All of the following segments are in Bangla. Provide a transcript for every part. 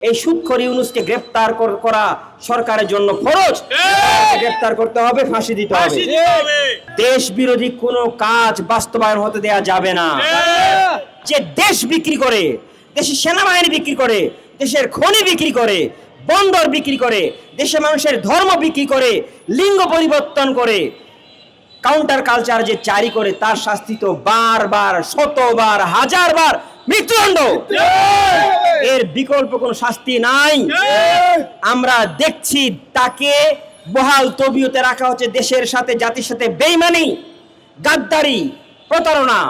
এই সুদখোর ইউনূসকে গ্রেফতার করা সরকারের জন্য ফরজ। গ্রেফতার করতে হবে, ফাঁসি দিতে হবে। দেশ বিরোধী কোনো কাজ বাস্তবায়ন হতে দেয়া যাবে না। যে দেশ বিক্রি করে, দেশের সেনাবাহিনী বিক্রি করে, দেশের খনি বিক্রি করে, বন্দর বিক্রি করে, দেশের মানুষের ধর্ম বিক্রি করে, লিঙ্গ পরিবর্তন করে, কাউন্টার কালচার যে জারি করে, তার শাস্তি তো বারবার, শতবার, হাজারবার মৃত্যুদণ্ড। এর বিকল্প কোনো শাস্তি নাই। আমরা দেখছি তাকে বহাল তবিয়তে রাখা হচ্ছে। দেশের সাথে, জাতির সাথে বেইমানি, গাদ্দারি, প্রতারণা।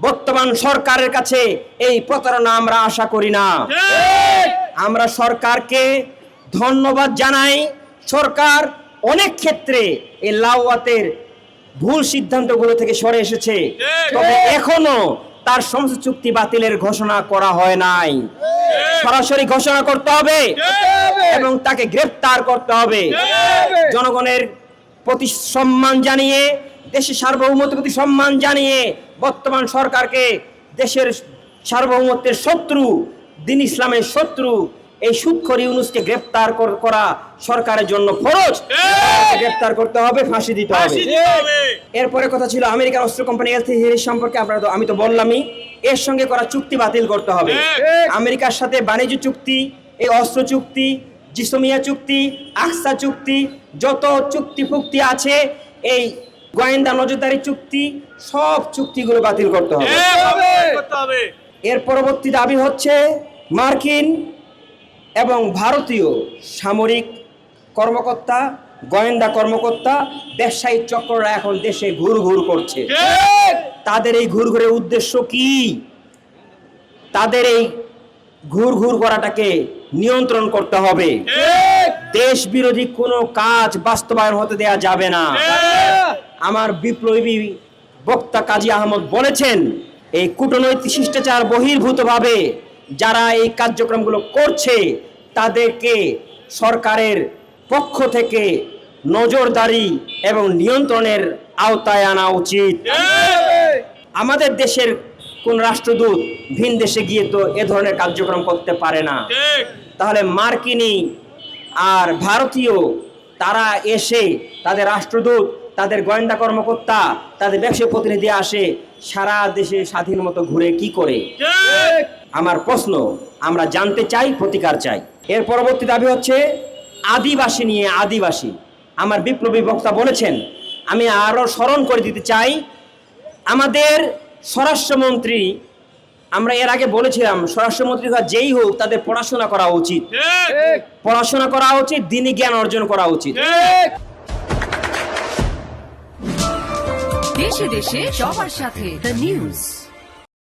বর্তমান সরকারের কাছে এই প্রতারণা আমরা আশা করি না। আমরা সরকারকে ধন্যবাদ জানাই। সরকার অনেক ক্ষেত্রে এই লাওয়াতের ভুল সিদ্ধান্তগুলো থেকে সরে এসেছে, তবে এখনো তার সমস্ত চুক্তি বাতিলের ঘোষণা করা হয় নাই। সরাসরি ঘোষণা করতে হবে এবং তাকে গ্রেফতার করতে হবে। জনগণের প্রতি সম্মান জানিয়ে, দেশের সার্বভৌমত্বের প্রতি সম্মান জানিয়ে বর্তমান সরকারকে দেশের সার্বভৌমত্বের শত্রু, দ্বীন ইসলামের শত্রু এই সুদখোর ইউনূসকে গ্রেফতার করা সরকারের জন্য ফরজ। গ্রেফতার করতে হবে, ফাঁসি দিতে হবে। এরপরে কথা ছিল আমেরিকার অস্ত্র কোম্পানি এলসিহি সম্পর্কে। আমি তো বললামই, এর সঙ্গে করা চুক্তি বাতিল করতে হবে। আমেরিকার সাথে বাণিজ্য চুক্তি, এই অস্ত্র চুক্তি, জিসমিয়া চুক্তি, আকসা চুক্তি, যত চুক্তি ফুক্তি আছে, এই গোয়েন্দা নজরদারি চুক্তি, সব চুক্তিগুলো বাতিল করতে হবে। এর পরবর্তী দাবি হচ্ছে মার্কিন এবং ভারতীয় সামরিক কর্মকর্তা, গোয়েন্দা কর্মকর্তা, ব্যবসায়িক চক্ররা এখন দেশে ঘুরঘুর করছে। তাদের এই ঘুরঘুরের উদ্দেশ্য কি? তাদের এই ঘুরঘুর করাটাকে নিয়ন্ত্রণ করতে হবে। দেশ বিরোধী কোনো কাজ বাস্তবায়ন হতে দেয়া যাবে না। আমার বিপ্লবী বক্তা কাজী আহমদ বলেছেন, এই কূটনৈতিক শিষ্টাচার বহির্ভূতভাবে যারা এই কার্যক্রমগুলো করছে, তাদেরকে সরকারের পক্ষ থেকে নজরদারি এবং নিয়ন্ত্রণের আওতায় আনা উচিত। আমাদের দেশের কোন রাষ্ট্রদূত ভিন দেশে গিয়ে তো এ ধরনের কার্যক্রম করতে পারে না। তাহলে মার্কিনী আর ভারতীয় তারা এসে, তাদের রাষ্ট্রদূত, তাদের গোয়েন্দা কর্মকর্তা, তাদের ব্যবসায়িক প্রতিনিধি আসে, সারা দেশে স্বাধীন মতো ঘুরে কি করে? আমার প্রশ্ন, আমরা জানতে চাই, প্রতিকার চাই। এর পরবর্তী দাবি হচ্ছে আদিবাসী নিয়ে। আদিবাসী, আমার বিপ্লবী বক্তা বলেছেন, আমি আরো স্মরণ করে দিতে চাই, আমাদের স্বরাষ্ট্রমন্ত্রী, আমরা এর আগে বলেছিলাম, স্বরাষ্ট্রমন্ত্রী যেই হোক, তাদের পড়াশোনা করা উচিত। পড়াশোনা করা উচিত, দ্বীনি জ্ঞান অর্জন করা উচিত। দেশে দেশে সবার সাথে দ্য নিউজ।